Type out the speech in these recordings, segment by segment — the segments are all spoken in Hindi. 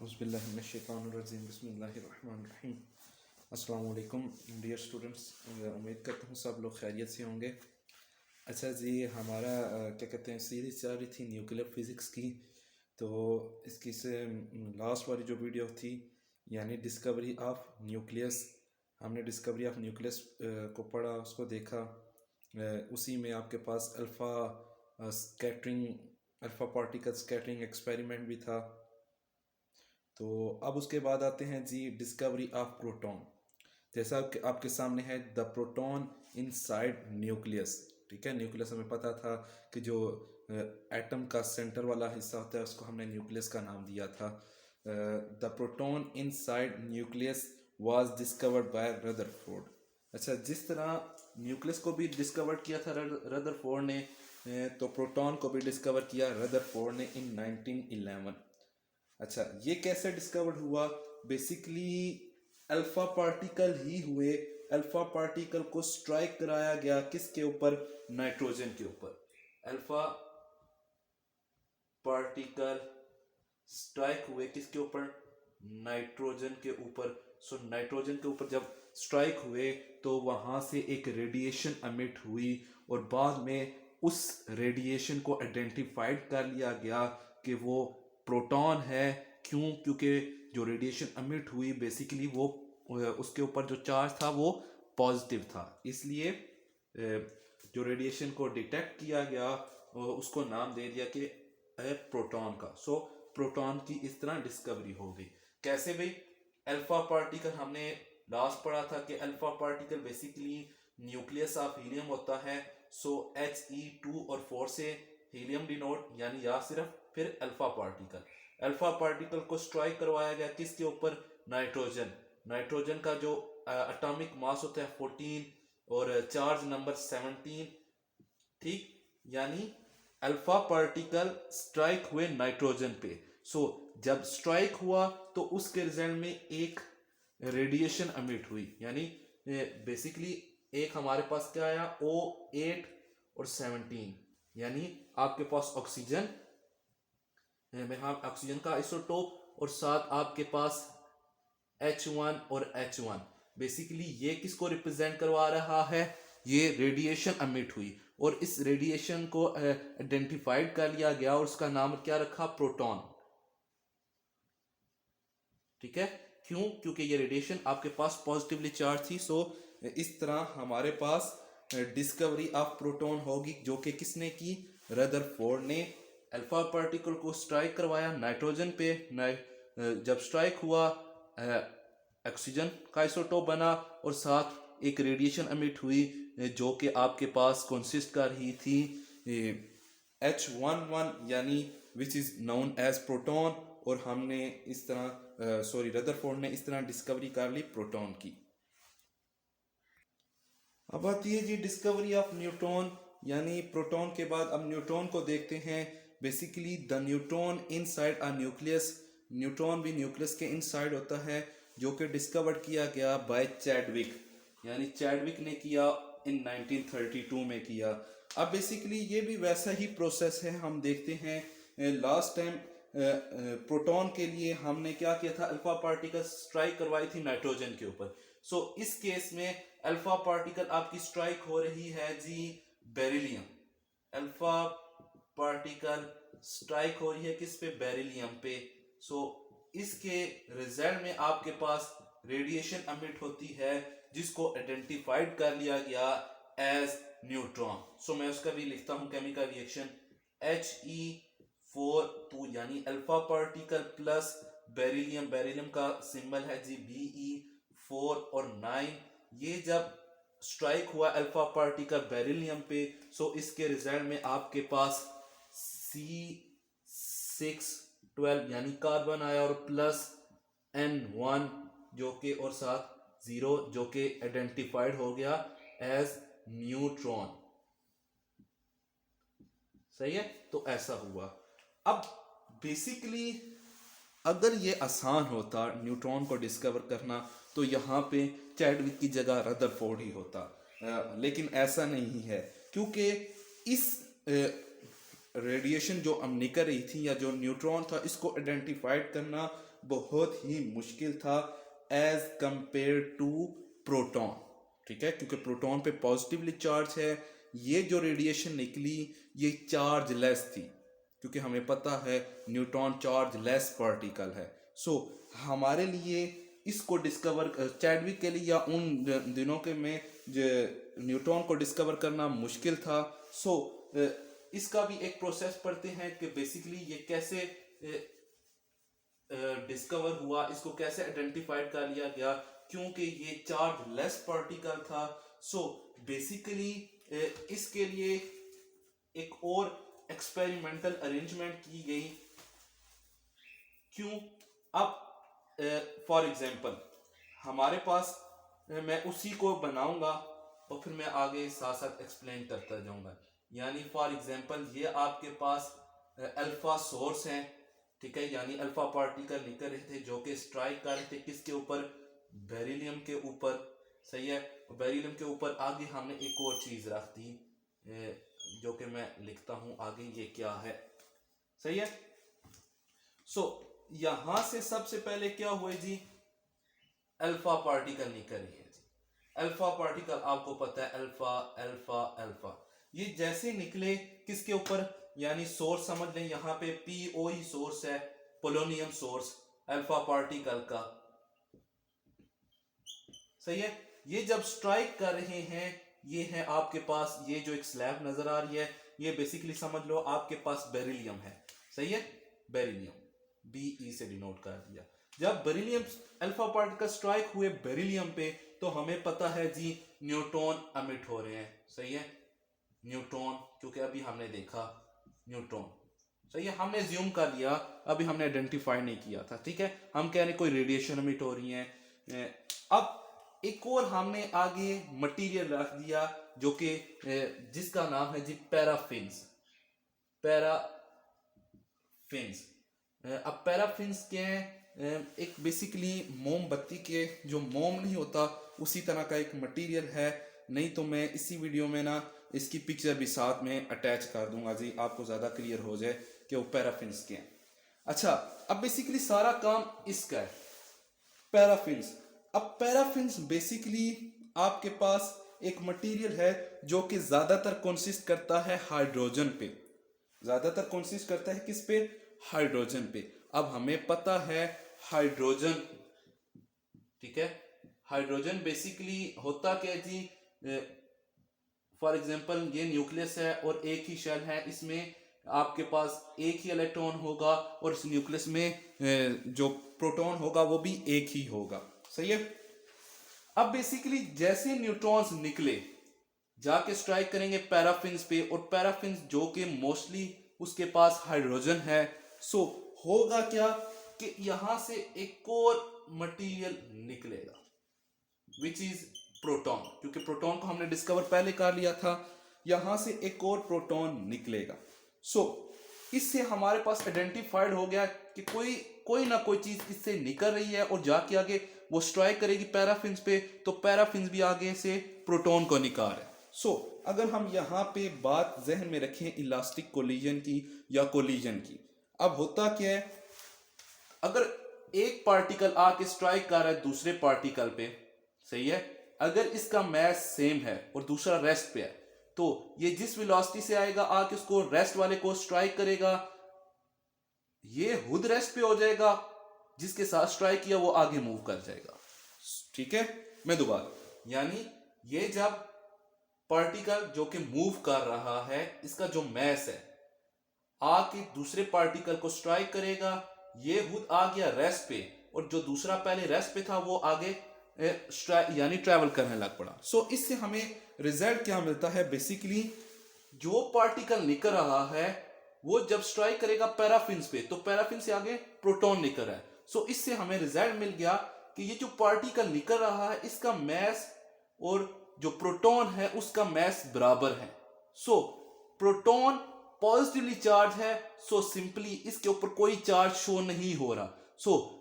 औज़ुबिल्लाहिमिनश्शैतानिर्रजीम बिस्मिल्लाहिर्रहमानिर्रहीम। अस्सलाम वालेकुम डियर स्टूडेंट्स, उम्मीद करता हूँ सब लोग खैरियत से होंगे। अच्छा जी, हमारा क्या कहते हैं सीरीज़ चल रही थी न्यूक्लियर फिज़िक्स की। तो इसकी से लास्ट वाली जो वीडियो थी यानी डिस्कवरी ऑफ न्यूक्लियस, हमने डिस्कवरी ऑफ न्यूक्लियस को पढ़ा, उसको देखा। उसी में आपके पास अल्फ़ा पार्टिकल स्कैटरिंग एक्सपेरिमेंट भी था। तो अब उसके बाद आते हैं जी डिस्कवरी ऑफ प्रोटॉन। जैसा कि आपके सामने है द प्रोटॉन इनसाइड न्यूक्लियस। ठीक है, न्यूक्लियस हमें पता था कि जो एटम का सेंटर वाला हिस्सा होता है उसको हमने न्यूक्लियस का नाम दिया था। The proton inside nucleus was discovered by Rutherford. अच्छा, जिस तरह न्यूक्लियस को भी डिस्कवर किया था रदरफोर्ड ने, तो प्रोटॉन को भी डिस्कवर किया रदरफोर्ड ने इन 1911। अच्छा, ये कैसे डिस्कवर्ड हुआ? बेसिकली अल्फा पार्टिकल ही हुए। अल्फा पार्टिकल को स्ट्राइक कराया गया किसके ऊपर? नाइट्रोजन के ऊपर। अल्फा पार्टिकल स्ट्राइक हुए किसके ऊपर? नाइट्रोजन के ऊपर। सो नाइट्रोजन के ऊपर जब स्ट्राइक हुए तो वहां से एक रेडिएशन एमिट हुई और बाद में उस रेडिएशन को आइडेंटिफाइड कर लिया गया कि वो प्रोटॉन है। क्यों? क्योंकि जो रेडिएशन एमिट हुई बेसिकली वो उसके ऊपर जो चार्ज था वो पॉजिटिव था, इसलिए जो रेडिएशन को डिटेक्ट किया गया उसको नाम दे दिया कि प्रोटॉन का। सो प्रोटॉन की इस तरह डिस्कवरी हो गई। कैसे भाई? अल्फा पार्टिकल हमने लास्ट पढ़ा था कि alpha particle basically nucleus of helium होता है। सो He2 और 4 से हीलियम डिनोट, यानी या सिर्फ फिर अल्फा पार्टिकल को स्ट्राइक करवाया गया किसके ऊपर? नाइट्रोजन। नाइट्रोजन का जो एटॉमिक मास होता है 14 और चार्ज नंबर 17। ठीक, यानी अल्फा पार्टिकल स्ट्राइक हुए नाइट्रोजन पे। सो जब स्ट्राइक हुआ तो उसके रिजल्ट में एक रेडिएशन एमिट हुई, यानी बेसिकली एक हमारे पास क्या आया? O8 और 17, यानी आपके पास ऑक्सीजन में हम ऑक्सीजन का आइसोटोप और साथ आपके पास H1 और H1। बेसिकली ये किसको रिप्रेजेंट करवा रहा है? ये रेडिएशन एमिट हुई और इस रेडिएशन को आइडेंटिफाइड कर लिया गया और उसका नाम क्या रखा? प्रोटॉन। ठीक है, क्यों? क्योंकि ये रेडिएशन आपके पास पॉजिटिवली चार्ज थी। सो इस तरह हमारे पास डिस्कवरी ऑफ प्रोटॉन होगी, जो कि किसने की? रदरफोर्ड ने। अल्फा पार्टिकल को स्ट्राइक करवाया नाइट्रोजन पे। जब स्ट्राइक हुआ ऑक्सीजन का आइसोटोप बना और साथ एक रेडिएशन एमिट हुई जो कि आपके पास कंसिस्ट कर रही थी H11, यानी which is known as proton. और हमने इस तरह रदरफोर्ड ने इस तरह डिस्कवरी कर ली प्रोटॉन की। अब आती है जी डिस्कवरी ऑफ न्यूट्रॉन, यानी प्रोटॉन के बाद अब न्यूट्रॉन को देखते हैं। Basically the neutron inside a nucleus. Neutron भी न्यूक्लियस के इनसाइड होता है, जो कि डिस्कवर किया गया बाय चैडविक, यानी चैडविक ने किया इन 1932 में किया। अब बेसिकली ये भी वैसा ही प्रोसेस है। हम देखते हैं लास्ट टाइम प्रोटॉन के लिए हमने क्या किया था? अल्फा पार्टिकल स्ट्राइक करवाई थी नाइट्रोजन के ऊपर। सो इस केस में अल्फा पार्टिकल आपकी स्ट्राइक हो रही है जी बेरिलियम। अल्फा पार्टिकल स्ट्राइक हो रही है किस पे? बेरिलियम पे। सो इसके रिजल्ट में आपके पास रेडिएशन एमिट होती है जिसको आइडेंटिफाइड कर लिया गया एज न्यूट्रॉन। सो मैं उसका भी लिखता हूं केमिकल रिएक्शन He4 यानी alpha particle plus beryllium. Beryllium का सिंबल है जी Be4 और 9। ये जब स्ट्राइक हुआ अल्फा पार्टिकल बेरिलियम पे, सो इसके रिजल्ट में आपके पास C612 यानी कार्बन आया और प्लस N1 जो के और साथ 0 जो के आइडेंटिफाइड हो गया एज न्यूट्रॉन। सही है, तो ऐसा हुआ। अब बेसिकली अगर ये आसान होता न्यूट्रॉन को डिस्कवर करना तो यहाँ पे चैडविक की जगह रदरफोर्ड ही होता, लेकिन ऐसा नहीं है। क्योंकि इस रेडिएशन जो हम निकल रही थी या जो न्यूट्रॉन था, इसको आइडेंटिफाइड करना बहुत ही मुश्किल था एज कंपेयर टू प्रोटॉन। ठीक है, क्योंकि प्रोटॉन पे पॉजिटिवली चार्ज है, ये जो रेडिएशन निकली ये चार्ज लेस थी, क्योंकि हमें पता है न्यूट्रॉन चार्ज लेस पार्टिकल है। सो हमारे लिए इसको डिस्कवर, चैडविक के लिए या उन दिनों के में जो न्यूट्रॉन को डिस्कवर करना मुश्किल था। सो इसका भी एक प्रोसेस पढ़ते हैं कि बेसिकली ये कैसे डिस्कवर हुआ, इसको कैसे आइडेंटिफाइड कर लिया गया, क्योंकि ये चार्ज लेस पार्टिकल था। सो बेसिकली इसके लिए एक और एक्सपेरिमेंटल अरेंजमेंट की गई। क्यों? अब फॉर एग्जांपल हमारे पास, मैं उसी को बनाऊंगा और फिर मैं आगे साथ साथ एक्सप्लेन करता जाऊंगा। यानी फॉर एग्जांपल ये आपके पास अल्फा सोर्स है, ठीक है, यानी अल्फा पार्टिकल निकल रहे थे जो कि स्ट्राइक कर रहे थे किसके ऊपर, बेरिलियम के ऊपर, सही है। बेरिलियम के ऊपर आगे हमने एक और चीज रख दी जो कि मैं लिखता हूं आगे, ये क्या है, सही है। सो यहां से सबसे पहले क्या हुआ जी, अल्फा पार्टिकल निकल रही है जी। अल्फा पार्टिकल आपको पता है अल्फा अल्फा अल्फा, ये जैसे निकले किसके ऊपर, यानी सोर्स समझ लें, यहाँ पे पीओ ही सोर्स है, पोलोनियम सोर्स अल्फा पार्टिकल का, सही है। ये जब स्ट्राइक कर रहे हैं, ये है आपके पास, ये जो एक स्लैब नजर आ रही है, ये बेसिकली समझ लो आपके पास बेरिलियम है, सही है। बेरिलियम बीई से डिनोट कर दिया। जब बेरिलियम अल्फा पार्टिकल स्ट्राइक हुए बेरिलियम पे, तो हमें पता है जी न्यूट्रॉन एमिट हो रहे हैं, सही है। न्यूट्रॉन, क्योंकि अभी हमने देखा न्यूट्रॉन, सही है, हमने ज्यूम कर लिया, अभी हमने आइडेंटिफाई नहीं किया था, ठीक है। हम कह रहे कोई रेडिएशन एमिट हो रही है। अब एक और हमने आगे मटेरियल रख दिया जो कि जिसका नाम है जी पैराफिन्स। पैराफिन्स, अब पैराफिन्स क्या है, एक बेसिकली मोमबत्ती के जो मोम नहीं होता उसी तरह का एक मटेरियल है। नहीं तो मैं इसी वीडियो में ना इसकी पिक्चर भी साथ में अटैच कर दूंगा जी, आपको ज़्यादा क्लियर हो जाए कि वो पैराफिन्स क्या हैं। अच्छा, अब बेसिकली सारा काम इसका है, पैराफिन्स। अब पैराफिन्स बेसिकली आपके पास एक मटेरियल है जो कि ज़्यादातर कंसिस्ट करता है हाइड्रोजन पे, ज़्यादातर कंसिस्ट करता है किस पे, हाइड्रोजन पे। अब हमें पता है हाइड्रोजन, ठीक है, हाइड्रोजन बेसिकली होता क्या जी, फॉर एग्जांपल ये न्यूक्लियस है और एक ही शेल है, इसमें आपके पास एक ही इलेक्ट्रॉन होगा और इस न्यूक्लियस में जो प्रोटॉन होगा वो भी एक ही होगा, सही है। अब बेसिकली जैसे न्यूट्रॉन्स निकले जाके स्ट्राइक करेंगे पैराफिन्स पे, और पैराफिन्स जो कि मोस्टली उसके पास हाइड्रोजन है, सो होगा क्या कि यहां से एक और मटेरियल निकलेगा विच इज प्रोटॉन, क्योंकि प्रोटॉन को हमने डिस्कवर पहले कर लिया था। यहां से एक और प्रोटॉन निकलेगा। सो इससे हमारे पास आइडेंटिफाइड हो गया कि कोई ना कोई चीज इससे निकल रही है और जाके आगे वो स्ट्राइक करेगी पैराफिन्स पे, तो पैराफिन्स भी आगे से प्रोटॉन को निकाल रहे हैं। सो अगर हम यहाँ पे बात जहन में रखें इलास्टिक कोलिजन की या कोलिजन की, अब होता क्या है, अगर एक पार्टिकल आके स्ट्राइक कर रहा है दूसरे पार्टिकल पे, सही है, अगर इसका मास सेम है और दूसरा रेस्ट पे है, तो ये जिस वेलोसिटी से आएगा आके उसको रेस्ट वाले को स्ट्राइक करेगा, ये खुद रेस्ट पे हो जाएगा, जिसके साथ स्ट्राइक किया वो आगे मूव कर जाएगा, ठीक है। मैं दोबारा, यानी ये जब पार्टिकल जो कि मूव कर रहा है, इसका जो मास है आके दूसरे पार्टिकल को स्ट्राइक करेगा, ये खुद आ गया रेस्ट पे, और जो दूसरा पहले रेस्ट पे था वो आगे यानी ट्रैवल करने लग पड़ा। सो इससे हमें रिजल्ट क्या मिलता है, बेसिकली जो पार्टिकल निकल रहा है वो जब स्ट्राइक करेगा पैराफिन्स पे, तो पैराफिन से आगे प्रोटॉन निकल रहा है। सो इससे हमें रिजल्ट मिल गया कि ये जो पार्टिकल निकल रहा है इसका मास और जो प्रोटॉन है उसका मास बराबर है। सो प्रोटॉन पॉजिटिवली चार्ज है, सो सिंपली इसके ऊपर कोई चार्ज शो नहीं हो रहा। सो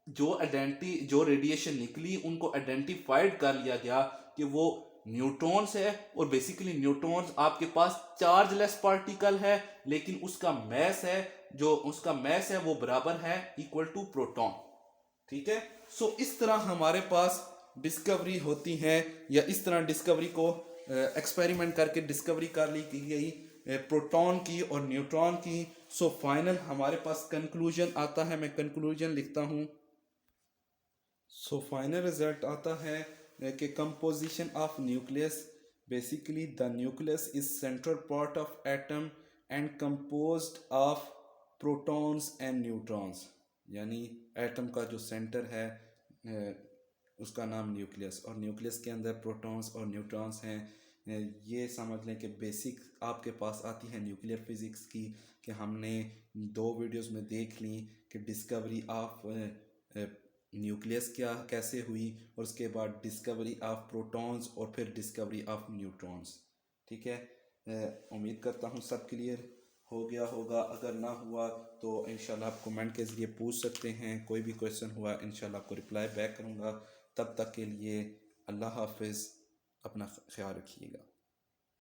जो रेडिएशन निकली उनको आइडेंटिफाइड कर लिया गया कि वो न्यूट्रॉन्स है, और बेसिकली न्यूट्रॉन्स आपके पास चार्जलेस पार्टिकल है, लेकिन उसका मैस है वो बराबर है इक्वल टू प्रोटॉन। ठीक है, सो इस तरह हमारे पास डिस्कवरी होती है, या इस तरह डिस्कवरी को एक्सपेरिमेंट करके डिस्कवरी कर ली की गई प्रोटॉन की और न्यूट्रॉन की। सो फाइनल हमारे पास कंक्लूजन आता है, मैं कंक्लूजन लिखता हूं। सो फाइनल रिजल्ट आता है कि composition of nucleus, basically the nucleus is central part of atom and composed of protons and neutrons, यानी एटम का जो सेंटर है उसका नाम न्यूक्लियस, और न्यूक्लियस के अंदर प्रोटॉन्स और न्यूट्रॉन्स हैं। ये समझ लें कि बेसिक आपके पास आती है न्यूक्लियर फिज़िक्स की, कि हमने 2 वीडियोस में देख ली कि डिस्कवरी ऑफ न्यूक्लियस कैसे हुई, और उसके बाद डिस्कवरी ऑफ प्रोटॉन्स, और फिर डिस्कवरी ऑफ न्यूट्रॉन्स। ठीक है, उम्मीद करता हूँ सब क्लियर हो गया होगा। अगर ना हुआ तो इंशाल्लाह आप कमेंट के ज़रिए पूछ सकते हैं, कोई भी क्वेश्चन हुआ इंशाल्लाह आपको रिप्लाई बैक करूँगा। तब तक के लिए अल्लाह हाफिज़, अपना ख्याल रखिएगा।